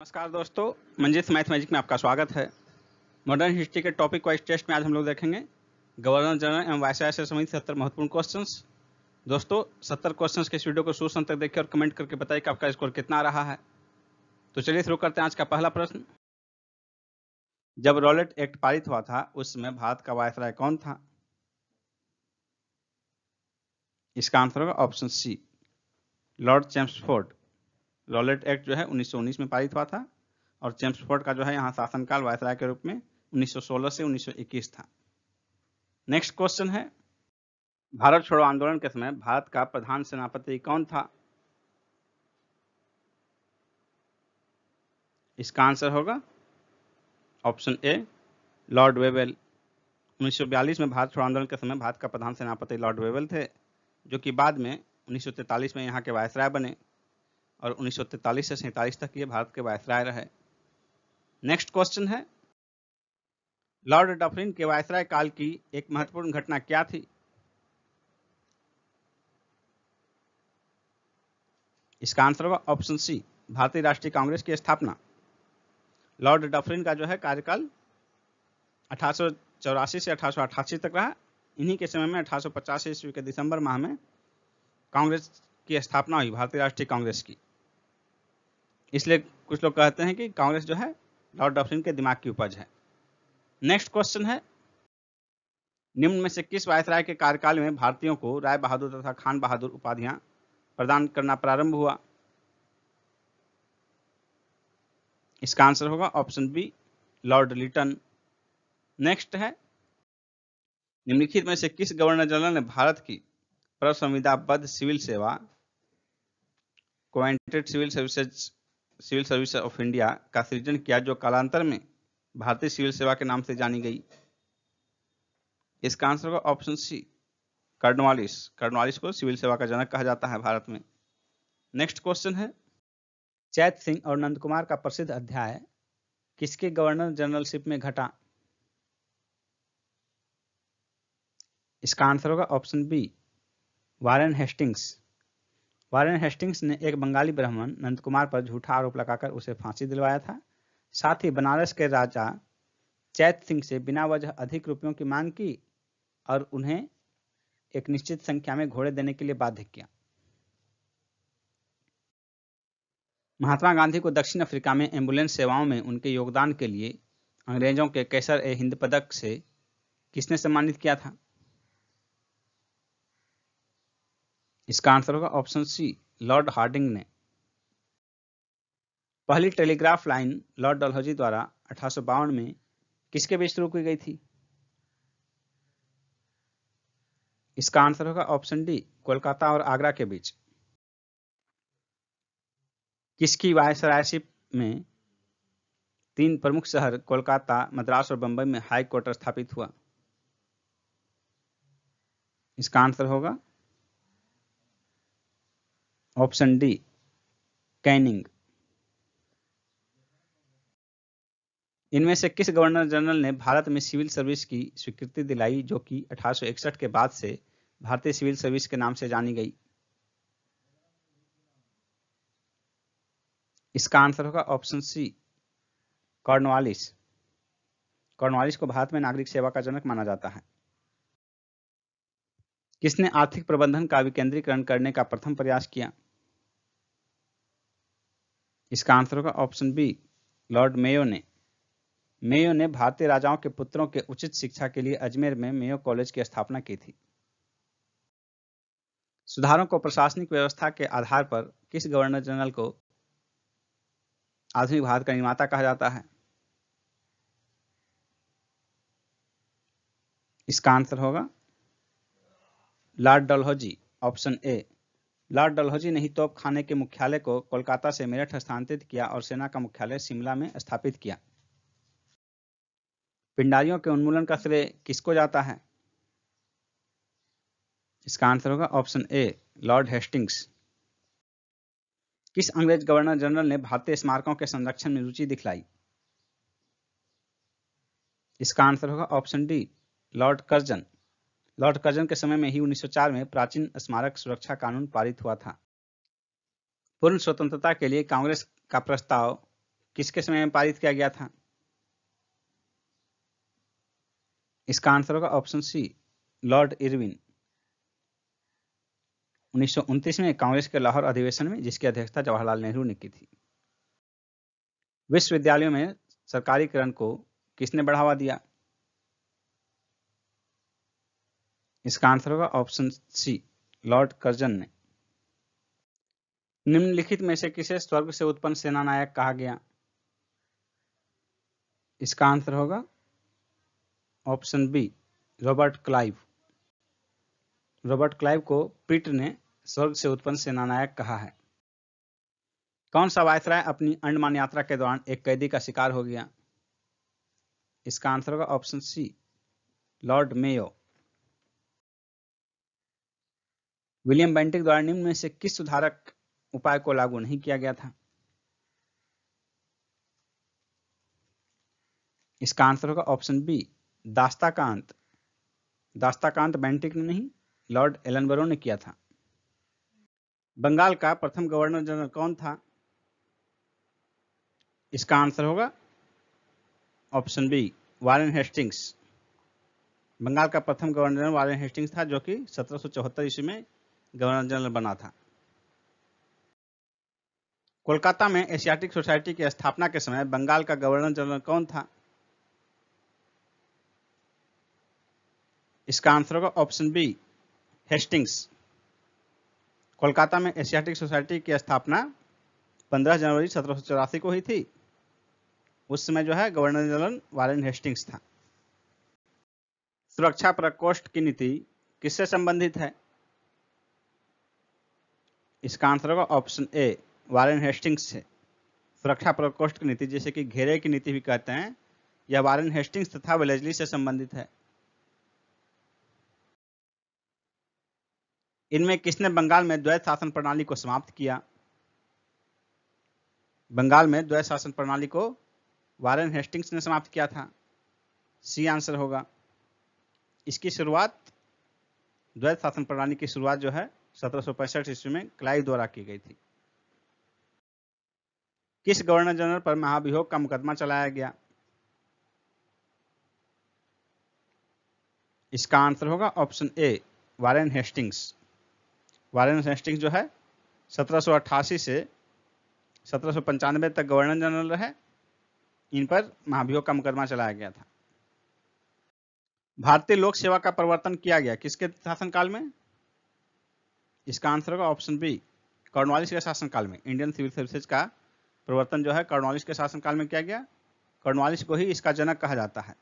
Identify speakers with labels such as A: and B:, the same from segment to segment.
A: नमस्कार दोस्तों, मंजिस मैथमेटिक्स में आपका स्वागत है। मॉडर्न हिस्ट्री के टॉपिक वाइज टेस्ट में आज हम लोग देखेंगे गवर्नर जनरल एवं वायसराय से संबंधित 70 महत्वपूर्ण क्वेश्चंस। दोस्तों 70 क्वेश्चंस के इस वीडियो को शुरू से अंत तक देखिए और कमेंट करके बताइए कि आपका स्कोर कितना रहा है। तो चलिए शुरू करते हैं आज का पहला प्रश्न। जब रॉलेट एक्ट पारित हुआ था उस समय भारत का वायसराय कौन था? इसका आंसर होगा option C, Lord Chelmsford. Rowlatt Act जो है 1919 में पारित हुआ था और चेम्सफोर्ड का जो है यहाँ शासनकाल वायसराय के रूप में 1916 से 1921 था। नेक्स्ट क्वेश्चन है, भारत छोड़ो आंदोलन के समय भारत का प्रधान सेनापति कौन था? इसका आंसर होगा ऑप्शन ए, लॉर्ड वेवेल। 1942 में भारत छोड़ो आंदोलन के समय भारत का प्रधान सेनापति लॉर्ड वेवेल थे, जो कि बाद में 1943 में यहाँ के वायसराय बने और 1943 से 47 तक ये भारत के वायसराय रहे। नेक्स्ट क्वेश्चन है, लॉर्ड डफरिन के वायसराय काल की एक महत्वपूर्ण घटना क्या थी? इसका आंसर होगा ऑप्शन सी, भारतीय राष्ट्रीय कांग्रेस की स्थापना। लॉर्ड डफरिन का जो है कार्यकाल 1884 से 1888 तक रहा। इन्हीं के समय में 1850 ईस्वी के दिसंबर माह में कांग्रेस की स्थापना हुई, भारतीय राष्ट्रीय कांग्रेस की। इसलिए कुछ लोग कहते हैं कि कांग्रेस जो है लॉर्ड डफरिन के दिमाग की उपज है। नेक्स्ट क्वेश्चन है, निम्न में से किस वायसराय के कार्यकाल में भारतीयों को राय बहादुर तथा खान बहादुर उपाधियां प्रदान करना प्रारंभ हुआ? इसका आंसर होगा option B, Lord Lytton. Next है, निम्नलिखित में से किस गवर्नर जनरल ने भारत की प्रसंविधाबद्ध सिविल सेवा क्वांटेड सिविल सर्विसेज ऑफ इंडिया का सृजन किया, जो कालांतर में भारतीय सिविल सेवा के नाम से जानी गई? इसका आंसर होगा ऑप्शन सी, कर्नवालिस। कर्नवालिस को सिविल सेवा का जनक कहा जाता है भारत में। नेक्स्ट क्वेश्चन है, चैत सिंह और नंद कुमार का प्रसिद्ध अध्याय किसके गवर्नर जनरलशिप में घटा? इसका आंसर होगा option B, Warren Hastings. Warren Hastings ने एक बंगाली ब्राह्मण नंद कुमार पर झूठा आरोप लगाकर उसे फांसी दिलवाया था। साथ ही बनारस के राजा चैत सिंह से बिना वजह अधिक रुपयों की मांग की और उन्हें एक निश्चित संख्या में घोड़े देने के लिए बाध्य किया। महात्मा गांधी को दक्षिण अफ्रीका में एम्बुलेंस सेवाओं में उनके योगदान के लिए अंग्रेजों के कैसर-ए-हिंद पदक से किसने सम्मानित किया था? इसका आंसर होगा ऑप्शन सी, लॉर्ड हार्डिंग ने। पहली टेलीग्राफ लाइन लॉर्ड डलहौजी द्वारा 1852 में किसके बीच शुरू की गई थी? इसका आंसर होगा ऑप्शन डी, कोलकाता और आगरा के बीच। किसकी वायसरायशिप में 3 प्रमुख शहर कोलकाता, मद्रास और बंबई में हाई कोर्ट स्थापित हुआ? इसका आंसर होगा ऑप्शन डी, कैनिंग। इनमें से किस गवर्नर जनरल ने भारत में सिविल सर्विस की स्वीकृति दिलाई, जो कि 1861 के बाद से भारतीय सिविल सर्विस के नाम से जानी गई? इसका आंसर होगा ऑप्शन सी, कॉर्नवालिस। कॉर्नवालिस को भारत में नागरिक सेवा का जनक माना जाता है। किसने आर्थिक प्रबंधन का विकेंद्रीकरण करने का प्रथम प्रयास किया? इसका आंसर होगा ऑप्शन बी, लॉर्ड मेयो ने। मेयो ने भारतीय राजाओं के पुत्रों के उचित शिक्षा के लिए अजमेर में मेयो कॉलेज की स्थापना की थी। सुधारों को प्रशासनिक व्यवस्था के आधार पर किस गवर्नर जनरल को आधुनिक भारत का निर्माता कहा जाता है? इसका आंसर होगा Lord Dalhousie, option A. Lord Dalhousie ने ही तोपखाने के मुख्यालय को कोलकाता से मेरठ स्थानांतरित किया और सेना का मुख्यालय शिमला में स्थापित किया। पिंडारियों के उन्मूलन का श्रेय किसको जाता है? इसका आंसर होगा ऑप्शन ए, लॉर्ड हेस्टिंग्स। किस अंग्रेज गवर्नर जनरल ने भारतीय स्मारकों के संरक्षण में रुचि दिखलाई? इसका आंसर होगा option D, Lord Curzon. Lord Curzon के समय में ही 1904 में प्राचीन स्मारक सुरक्षा कानून पारित हुआ था। पूर्ण स्वतंत्रता के लिए कांग्रेस का प्रस्ताव किसके समय में पारित किया गया था? इसका आंसर होगा ऑप्शन सी, लॉर्ड इरविन। 1929 में कांग्रेस के लाहौर अधिवेशन में, जिसकी अध्यक्षता जवाहरलाल नेहरू ने की थी। विश्वविद्यालयों में सरकारीकरण को किसने बढ़ावा दिया? इसका आंसर होगा ऑप्शन सी, लॉर्ड कर्जन ने। निम्नलिखित में से किसे स्वर्ग से उत्पन्न सेनानायक कहा गया? इसका आंसर होगा option B, Robert Clive. Robert Clive को पिट ने स्वर्ग से उत्पन्न सेनानायक कहा है। कौन सा वायसराय अपनी अंडमान यात्रा के दौरान एक कैदी का शिकार हो गया? इसका आंसर होगा option C, Lord Mayo. William Bentinck द्वारा निम्न में से किस सुधारक उपाय को लागू नहीं किया गया था? इसका आंसर होगा ऑप्शन बी, दास्ताकांत। दास्ताकांत बेंटिक ने नहीं, लॉर्ड एलनबरो ने किया था। बंगाल का प्रथम गवर्नर जनरल कौन था? इसका आंसर होगा option B, Warren Hastings. Bengal का प्रथम गवर्नर जनरल वारेन हेस्टिंग्स था, जो कि 1774 ईस्वी में गवर्नर जनरल बना था। कोलकाता में एशियाटिक सोसाइटी की स्थापना के समय बंगाल का गवर्नर जनरल कौन था? इसका आंसर होगा ऑप्शन बी, हेस्टिंग्स। कोलकाता में एशियाटिक सोसाइटी की स्थापना 15 जनवरी 1784 को हुई थी। उस समय जो है गवर्नर जनरल वारेन हेस्टिंग्स था। सुरक्षा प्रकोष्ठ की नीति किससे संबंधित है? इसका आंसर होगा ऑप्शन ए, वारेन हेस्टिंग्स से। सुरक्षा प्रकोष्ठ की नीति, जिसे कि घेरे की नीति भी कहते हैं, यह वारेन हेस्टिंग्स तथा वेलेस्ली से संबंधित है। इनमें किसने बंगाल में द्वैत शासन प्रणाली को समाप्त किया? बंगाल में द्वैत शासन प्रणाली को वारेन हेस्टिंग्स ने समाप्त किया था। सी आंसर होगा। इसकी शुरुआत, द्वैत शासन प्रणाली की शुरुआत जो है 1765 ईस्वी में क्लाइव द्वारा की गई थी। किस गवर्नर जनरल पर महाभियोग का मुकदमा चलाया गया? इसका आंसर होगा option A, Warren Hastings. Warren Hastings जो है 1788 से 1795 तक गवर्नर जनरल रहे। इन पर महाभियोग का मुकदमा चलाया गया था। भारतीय लोक सेवा का प्रवर्तन किया गया किसके शासनकाल में? इसका आंसर होगा ऑप्शन बी, कॉर्नवालिस के शासनकाल में। इंडियन सिविल सर्विसेज का प्रवर्तन जो है कॉर्नवालिस के शासनकाल में किया गया। कॉर्नवालिस को ही इसका जनक कहा जाता है।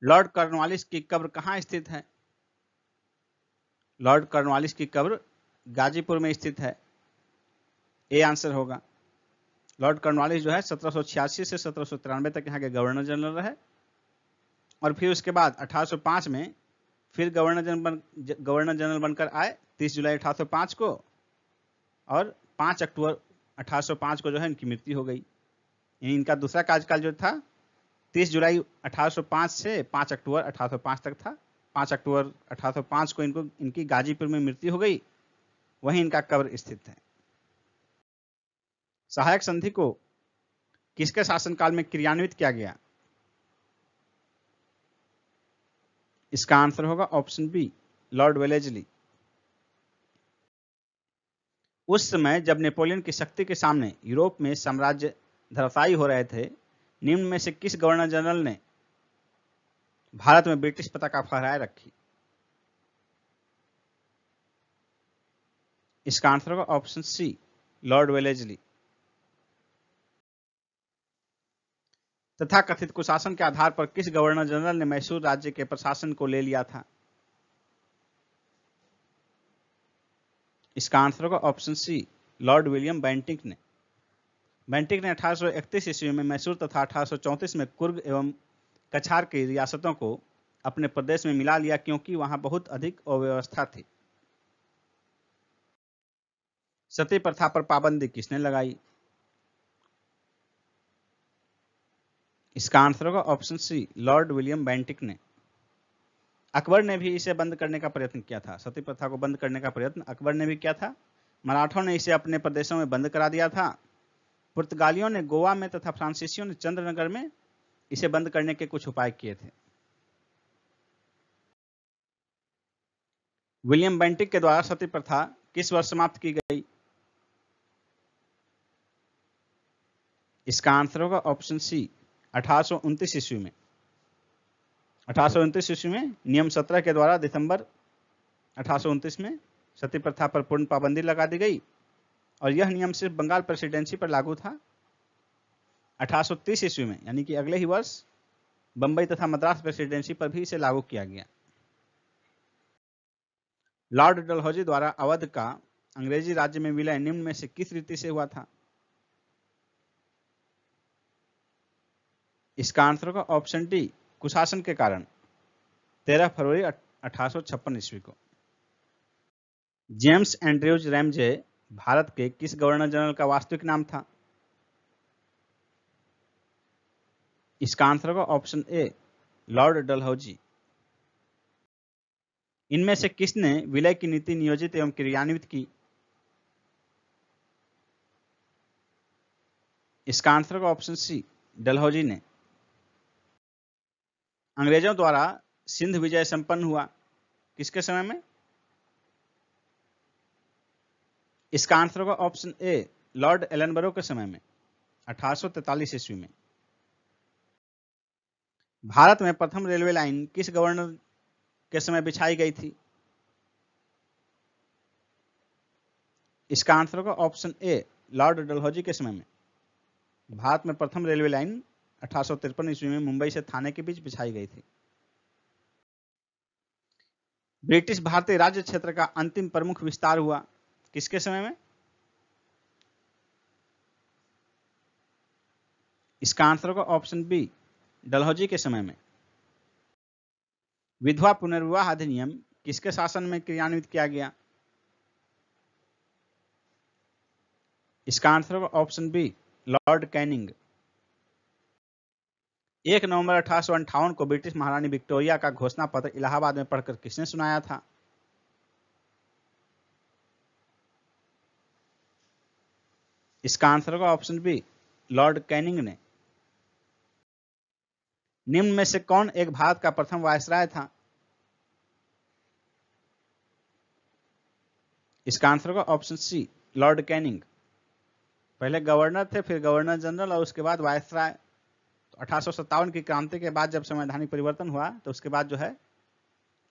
A: लॉर्ड कॉर्नवालिस की कब्र कहाँ स्थित है? लॉर्ड कॉर्नवालिस की कब्र गाजीपुर में स्थित है। ए आंसर होगा। लॉर्ड कॉर्नवालिस जो है 1786 से 1793 तक यहाँ के गवर्नर जनरल रहे, और फिर उसके बाद 1805 में फिर गवर्नर जनरल बनकर आए 30 जुलाई 1805 को, और 5 अक्टूबर 1805 को जो है इनकी मृत्यु हो गई। इनका दूसरा कार्यकाल जो था 30 जुलाई 1805 से 5 अक्टूबर 1805 तक था। 5 अक्टूबर 1805 को इनकी गाजीपुर में मृत्यु हो गई, वहीं इनका कब्र स्थित है। सहायक संधि को किसके शासनकाल में क्रियान्वित किया गया? इसका आंसर होगा ऑप्शन बी, लॉर्ड वेलेस्ली। उस समय जब नेपोलियन की शक्ति के सामने यूरोप में साम्राज्य धराशायी हो रहे थे, निम्न में से किस गवर्नर जनरल ने भारत में ब्रिटिश पताका फहराए रखी? इसका आंसर होगा ऑप्शन सी, लॉर्ड वेलेस्ली। तथा कथित कुशासन के आधार पर किस गवर्नर जनरल ने मैसूर राज्य के प्रशासन को ले लिया था? इसका आंसर होगा option C, Lord William Bentinck ने। बेंटिक ने 1831 ईस्वी में मैसूर तथा 1834 में कुर्ग एवं कछार की रियासतों को अपने प्रदेश में मिला लिया, क्योंकि वहां बहुत अधिक अव्यवस्था थी। सती प्रथा पर पाबंदी किसने लगाई? इसका आंसर होगा option C, Lord William Bentinck ने। अकबर ने भी इसे बंद करने का प्रयत्न किया था। सती प्रथा को बंद करने का प्रयत्न अकबर ने भी किया था। मराठों ने इसे अपने प्रदेशों में बंद करा दिया था, पुर्तगालियों ने गोवा में तथा फ्रांसीसियों ने चंद्रनगर में इसे बंद करने के कुछ उपाय किए थे। विलियम बेंटिक के द्वारा सती प्रथा किस वर्ष समाप्त की गई? इसका आंसर होगा ऑप्शन सी 1829 ईस्वी में। 1829 ईस्वी में नियम 17 के द्वारा दिसंबर 1829 में सती प्रथा पर पूर्ण पाबंदी लगा दी गई और यह नियम सिर्फ बंगाल प्रेसिडेंसी पर लागू था। 1830 ईस्वी में यानी कि अगले ही वर्ष बंबई तथा मद्रास प्रेसिडेंसी पर भी इसे लागू किया गया। लॉर्ड डलहौजी द्वारा अवध का अंग्रेजी राज्य में विलय निम्न में से किस रीति से हुआ था? इसका आंसर होगा ऑप्शन डी कुशासन के कारण 13 फरवरी 1856 ईस्वी को। जेम्स एंड्रयूज रैमजे भारत के किस गवर्नर जनरल का वास्तविक नाम था? इसका आंसर होगा ऑप्शन ए लॉर्ड डलहौजी। इनमें से किसने विलय की नीति नियोजित एवं क्रियान्वित की? इसका आंसर होगा ऑप्शन सी डलहौजी ने। अंग्रेजों द्वारा सिंध विजय संपन्न हुआ किसके समय में? इसका आंसर होगा ऑप्शन ए लॉर्ड एलनबरो के समय में 1843 ईस्वी में। भारत में प्रथम रेलवे लाइन किस गवर्नर के समय बिछाई गई थी? इसका आंसर होगा ऑप्शन ए लॉर्ड डलहौजी के समय में। भारत में प्रथम रेलवे लाइन 1853 ईस्वी में मुंबई से थाने के बीच बिछाई गई थी। ब्रिटिश भारतीय राज्य क्षेत्र का अंतिम प्रमुख विस्तार हुआ किसके समय में? इसका आंसर होगा ऑप्शन बी डलहौजी के समय में। विधवा पुनर्विवाह अधिनियम किसके शासन में क्रियान्वित किया गया? इसका आंसर होगा ऑप्शन बी लॉर्ड कैनिंग। 1 नवंबर 1858 को ब्रिटिश महारानी विक्टोरिया का घोषणा पत्र इलाहाबाद में पढ़कर किसने सुनाया था? इसका आंसर होगा ऑप्शन बी लॉर्ड कैनिंग ने। निम्न में से कौन एक भारत का प्रथम वायसराय था? इसका आंसर होगा ऑप्शन सी लॉर्ड कैनिंग। पहले गवर्नर थे, फिर गवर्नर जनरल और उसके बाद वायसराय। 1857 की क्रांति के बाद जब संवैधानिक परिवर्तन हुआ तो उसके बाद जो है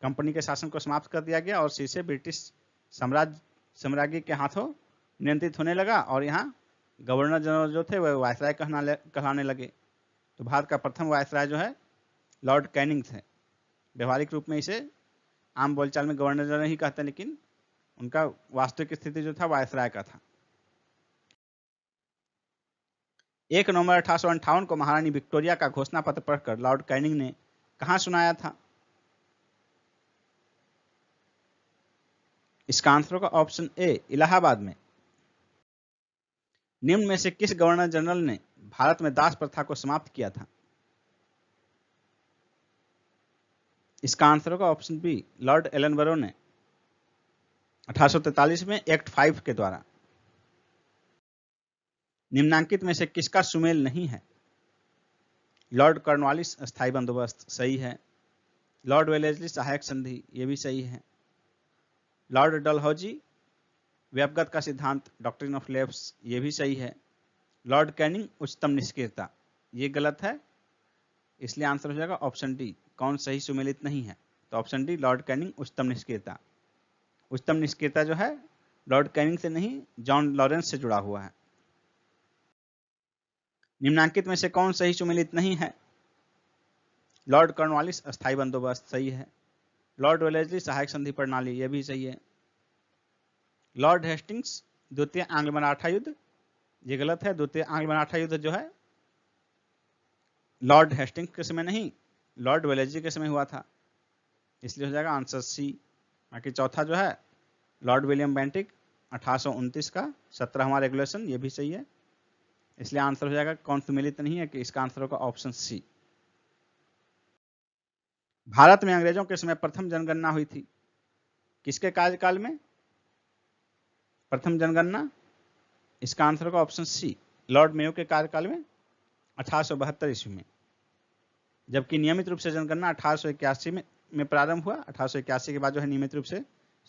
A: कंपनी के शासन को समाप्त कर दिया गया और शीशे ब्रिटिश साम्राज्य के हाथों नियंत्रित होने लगा और यहाँ गवर्नर जनरल जो थे वह वायसराय कहलाने लगे। तो भारत का प्रथम वायसराय जो है लॉर्ड कैनिंग थे। व्यवहारिक रूप में इसे आम बोलचाल में गवर्नर जनरल ही कहते हैं, लेकिन उनका वास्तविक स्थिति जो था वायसराय का था। 1 नवंबर 1858 को महारानी विक्टोरिया का घोषणा पत्र पढ़कर लॉर्ड कैनिंग ने कहां सुनाया था? इसका आंसर होगा ऑप्शन ए इलाहाबाद में। निम्न में से किस गवर्नर जनरल ने भारत में दास प्रथा को समाप्त किया था? इसका आंसर होगा ऑप्शन बी लॉर्ड एलनबरो ने 1843 में एक्ट 5 के द्वारा। निम्नांकित में से किसका सुमेल नहीं है? लॉर्ड कॉर्नवालिस अस्थायी बंदोबस्त सही है। लॉर्ड वेलेस्ली सहायक संधि ये भी सही है। लॉर्ड डलहौजी व्यवगत का सिद्धांत डॉक्ट्रिन ऑफ लेफ्स ये भी सही है। लॉर्ड कैनिंग उच्चतम निष्क्रियता ये गलत है, इसलिए आंसर हो जाएगा ऑप्शन डी। कौन सही सुमेलित नहीं है? तो ऑप्शन डी लॉर्ड कैनिंग उच्चतम निष्क्रियता। उच्चतम निष्क्रियता जो है लॉर्ड कैनिंग से नहीं जॉन लॉरेंस से जुड़ा हुआ है। निम्नांकित में से कौन सही सुमेलित नहीं है? लॉर्ड कॉर्नवालिस अस्थायी बंदोबस्त सही है। लॉर्ड वेलेस्ली सहायक संधि प्रणाली यह भी सही है। लॉर्ड हेस्टिंग्स द्वितीय आंग्ल मराठा युद्ध ये गलत है। द्वितीय आंग्ल मराठा युद्ध जो है लॉर्ड हेस्टिंग्स के समय नहीं लॉर्ड वेलेस्ली के समय हुआ था, इसलिए हो जाएगा आंसर सी। बाकी चौथा जो है लॉर्ड विलियम बेंटिक 1829 का 17वां रेगुलेशन ये भी सही है, इसलिए आंसर हो जाएगा कौन सुमेलित नहीं है कि इसका आंसर होगा ऑप्शन सी। भारत में अंग्रेजों के समय प्रथम जनगणना हुई थी किसके कार्यकाल में? प्रथम जनगणना इसका आंसर होगा ऑप्शन सी लॉर्ड मेयो के कार्यकाल में 1872 ईस्वी में, जबकि नियमित रूप से जनगणना 1881 में प्रारंभ हुआ। 1881 के बाद जो है नियमित रूप से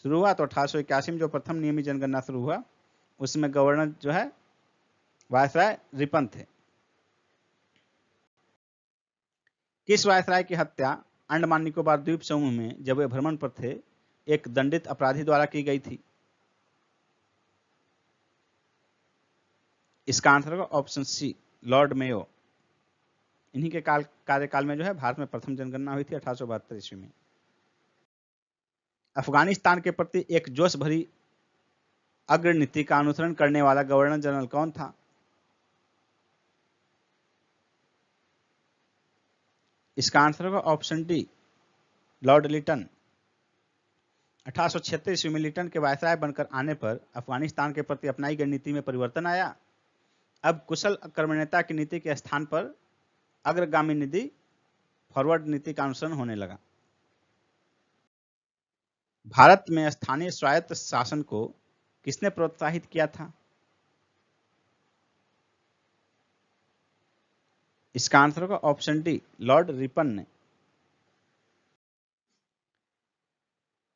A: शुरू हुआ। तो 1881 में जो प्रथम नियमित जनगणना शुरू हुआ उसमें गवर्नर जो है वायसराय रिपन थे। किस वायसराय की हत्या अंडमान निकोबार द्वीप समूह में जब वे भ्रमण पर थे एक दंडित अपराधी द्वारा की गई थी? इसका आंसर होगा ऑप्शन सी, लॉर्ड मेयो। इन्हीं के कार्यकाल में जो है भारत में प्रथम जनगणना हुई थी 1872 ईस्वी में। अफगानिस्तान के प्रति एक जोश भरी अग्रनीति का अनुसरण करने वाला गवर्नर जनरल कौन था? इसका आंसर होगा ऑप्शन डी, लॉर्ड लिटन। 1876 ईस्वी में लिटन के वायसराय बनकर आने पर अफगानिस्तान के प्रति अपनाई गई नीति में परिवर्तन आया। अब कुशल आक्रमणीयता की नीति के स्थान पर अग्रगामी नीति, फॉरवर्ड नीति का अनुसरण होने लगा। भारत में स्थानीय स्वायत्त शासन को किसने प्रोत्साहित किया था? इसका आंसर होगा ऑप्शन डी, लॉर्ड रिपन ने।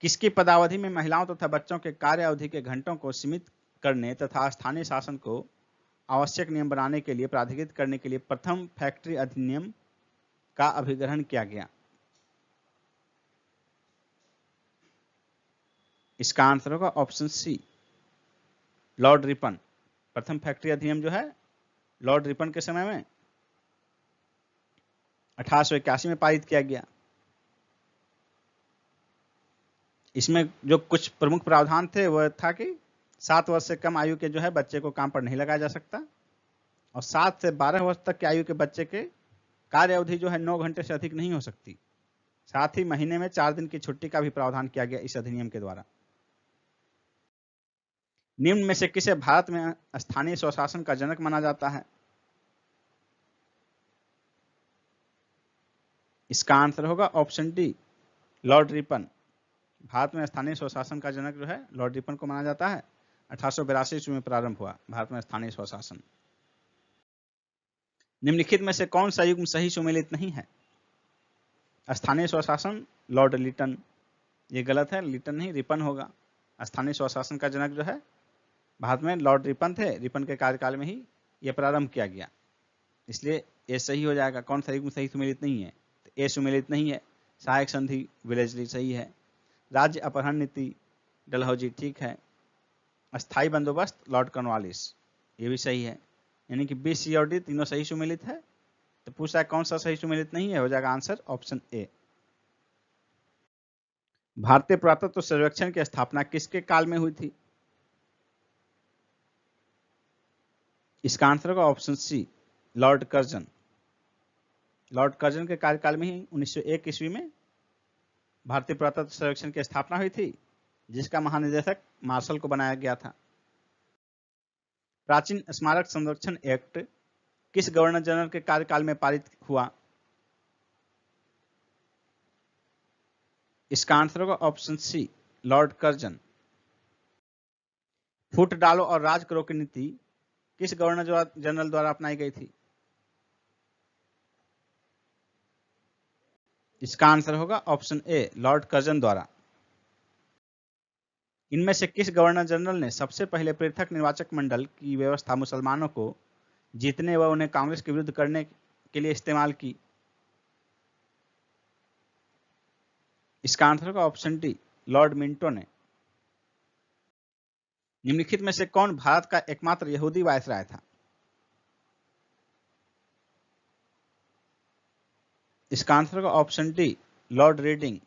A: किसकी पदावधि में महिलाओं तथा बच्चों के कार्य अवधि के घंटों को सीमित करने तथा स्थानीय शासन को आवश्यक नियम बनाने के लिए प्राधिकृत करने के लिए प्रथम फैक्ट्री अधिनियम का अभिग्रहण किया गया? इसका आंसर होगा ऑप्शन सी, लॉर्ड रिपन। प्रथम फैक्ट्री अधिनियम जो है लॉर्ड रिपन के समय में 1881 में पारित किया गया। इसमें जो कुछ प्रमुख प्रावधान थे वह था कि 7 वर्ष से कम आयु के जो है बच्चे को काम पर नहीं लगाया जा सकता और 7 से 12 वर्ष तक की आयु के बच्चे के कार्य अवधि जो है 9 घंटे से अधिक नहीं हो सकती। साथ ही महीने में 4 दिन की छुट्टी का भी प्रावधान किया गया इस अधिनियम के द्वारा। निम्न में से किसे भारत में स्थानीय स्वशासन का जनक माना जाता है? इसका आंसर होगा option D, Lord Ripon. Bharat में स्थानीय स्वशासन का जनक जो है लॉर्ड रिपन को माना जाता है। 1882 ईस्वी में प्रारंभ हुआ भारत में स्थानीय स्वशासन। निम्नलिखित में से कौन सा युग्म सही सुमेलित नहीं है? स्थानीय स्वशासन लॉर्ड लिटन, ये गलत है, लिटन नहीं रिपन होगा। स्थानीय स्वशासन का जनक जो है भारत में लॉर्ड रिपन थे। रिपन के कार्यकाल में ही यह प्रारंभ किया गया, इसलिए ये सही हो जाएगा। कौन सा युग्म सही सुमेलित नहीं है? तो ए सुमेलित नहीं है। सहायक संधि विलेजली सही है। राज्य अपहरण नीति डलहौजी ठीक है। अस्थाई बंदोबस्त लॉर्ड कॉर्नवालिस, ये भी सही है। यानी कि बी, सी और डी तीनों सही सुमेलित है। तो पूछा है कौन सा सही सुमेलित नहीं है, हो जाएगा आंसर ऑप्शन ए। भारतीय पुरातत्व सर्वेक्षण की स्थापना किसके काल में हुई थी? इसका आंसर होगा option C, Lord Curzon. Lord Curzon के कार्यकाल में ही 1901 ईस्वी में भारतीय पुरातत्व सर्वेक्षण की स्थापना हुई थी, जिसका महानिदेशक मार्शल को बनाया गया था। प्राचीन स्मारक संरक्षण एक्ट किस गवर्नर जनरल के कार्यकाल में पारित हुआ? इसका आंसर होगा ऑप्शन सी, लॉर्ड कर्जन। फूट डालो और राज करो की नीति किस गवर्नर जनरल द्वारा अपनाई गई थी? इसका आंसर होगा ऑप्शन ए, लॉर्ड कर्जन द्वारा। इनमें से किस गवर्नर जनरल ने सबसे पहले पृथक निर्वाचक मंडल की व्यवस्था मुसलमानों को जीतने व उन्हें कांग्रेस के विरुद्ध करने के लिए इस्तेमाल की? इसका आंसर होगा ऑप्शन डी, लॉर्ड मिंटो ने। निम्नलिखित में से कौन भारत का एकमात्र यहूदी वायसराय था? इसका आंसर होगा ऑप्शन डी, लॉर्ड रीडिंग।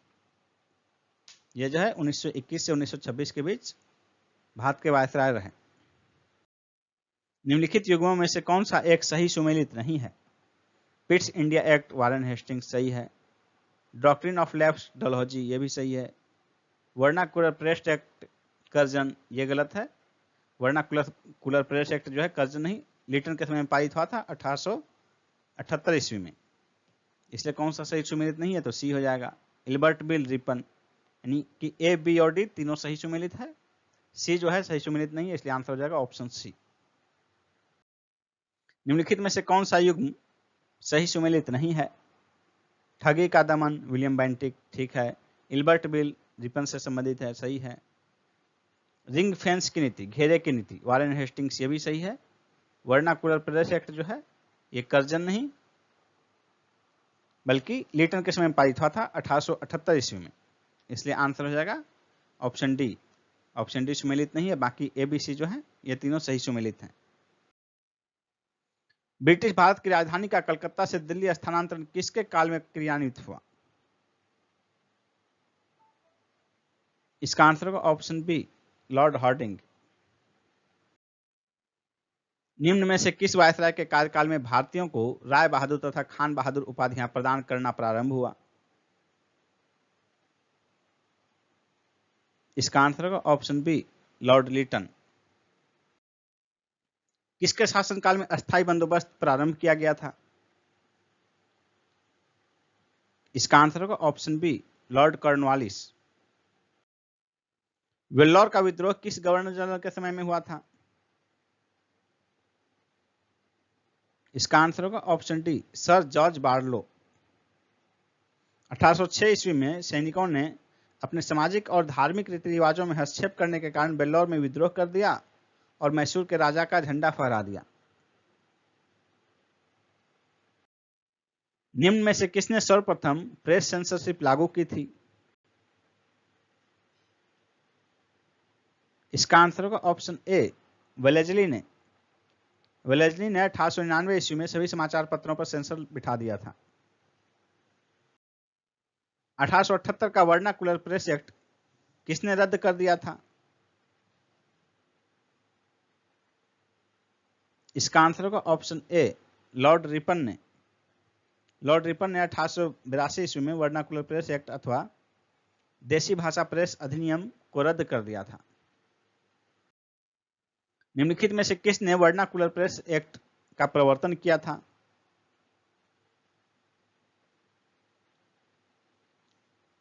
A: यह जो है 1921 से 1926 के बीच भारत के वायसराय रहे। निम्नलिखित युग्मों में से कौन सा एक सही सुमेलित नहीं है? Pitt's India act Warren Hastings सही है। डॉक्ट्रिन ऑफ लेफ्ट डलहौजी, ये भी सही है। वर्नाकुलर प्रेस एक्ट कर्जन, ये गलत है। वर्नाकुलर प्रेस एक्ट जो है कर्जन नहीं, लिटन के समय में पारित हुआ था 1878 ईस्वी में, इसलिए कौन सा सही सुमेलित नहीं है? तो सी हो जाएगा, इल्बर्ट बिल रिपन। यानी कि ए, बी और डी तीनों सही सुमेलित है, सी जो है सही सुमेलित नहीं है, इसलिए आंसर हो जाएगा ऑप्शन सी। निम्नलिखित में से कौन सा युग्म सही सुमेलित नहीं है? ठगी का दमन, विलियम बेंटिक, ठीक है। इल्बर्ट बिल, रिपन से संबंधित है, सही है। रिंग फेंस की नीति, घेरे की नीति, वारेन हेस्टिंग्स, ये भी सही है। वर्नाकुलर प्रेस एक्ट जो है ये कर्जन नहीं बल्कि लीटन के समय में पारित हुआ था 1878 ईस्वी में, इसलिए आंसर हो जाएगा ऑप्शन डी। ऑप्शन डी सुमेलित नहीं है, बाकी ए बी सी जो है ये तीनों सही सुमेलित हैं। ब्रिटिश भारत की राजधानी का कलकत्ता से दिल्ली स्थानांतरण किसके काल में क्रियान्वित हुआ? इसका आंसर होगा ऑप्शन बी, लॉर्ड हार्डिंग। निम्न में से किस वायसराय के कार्यकाल में भारतीयों को राय बहादुर तथा खान बहादुर उपाधियां प्रदान करना प्रारंभ हुआ? इसका आंसर होगा ऑप्शन बी, लॉर्ड लीटन। किसके शासनकाल में अस्थायी बंदोबस्त प्रारंभ किया गया था? इसका आंसर होगा option B, Lord Cornwallis. Vellore का विद्रोह किस गवर्नर जनरल के समय में हुआ था? इसका आंसर होगा option D, sir George Barlow. 1806 ईस्वी में सैनिकों ने अपने सामाजिक और धार्मिक रीति रिवाजों में हस्तक्षेप करने के कारण वेल्लोर में विद्रोह कर दिया और मैसूर के राजा का झंडा फहरा दिया। निम्न में से किसने सर्वप्रथम प्रेस सेंसरशिप लागू की थी? इसका आंसर होगा ऑप्शन ए, वेलेजली ने। वेलेजली ने 1899 ईस्वी में सभी समाचार पत्रों पर सेंसर बिठा दिया था। 1878 का वर्नाकुलर प्रेस एक्ट किसने रद्द कर दिया था? इसका आंसर होगा ऑप्शन ए, लॉर्ड रिपन ने। लॉर्ड रिपन ने 1882 ईस्वी में वर्नाकुलर प्रेस एक्ट अथवा देसी भाषा प्रेस अधिनियम को रद्द कर दिया था। निम्नलिखित में से किसने वर्नाकुलर प्रेस एक्ट का प्रवर्तन किया था?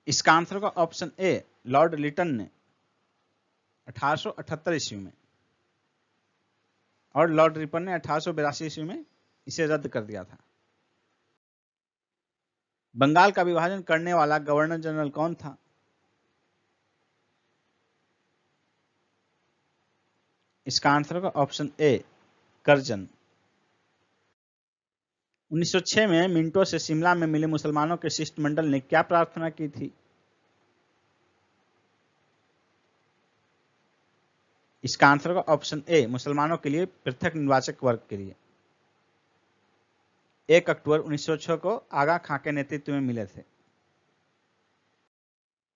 A: इसका आंसर होगा ऑप्शन ए, लॉर्ड लिटन ने 1878 ईस्वी में, और लॉर्ड रिपन ने 1882 ईस्वी में इसे रद्द कर दिया था। बंगाल का विभाजन करने वाला गवर्नर जनरल कौन था? इसका आंसर होगा ऑप्शन ए, कर्जन। 1906 में मिंटो से शिमला में मिले मुसलमानों के शिष्टमंडल ने क्या प्रार्थना की थी? इसका आंसर होगा ऑप्शन ए, मुसलमानों के लिए पृथक निर्वाचक वर्ग के लिए। 1 अक्टूबर 1906 को आगा खां के नेतृत्व में मिले थे।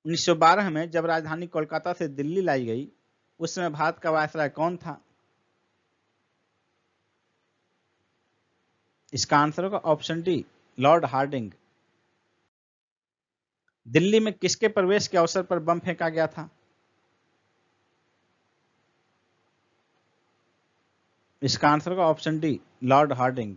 A: 1912 में जब राजधानी कोलकाता से दिल्ली लाई गई उस समय भारत का वायसराय कौन था? इसका आंसर होगा option D, Lord Hardinge. Delhi में किसके प्रवेश के अवसर पर बम फेंका गया था? इसका आंसर होगा ऑप्शन डी, लॉर्ड हार्डिंग।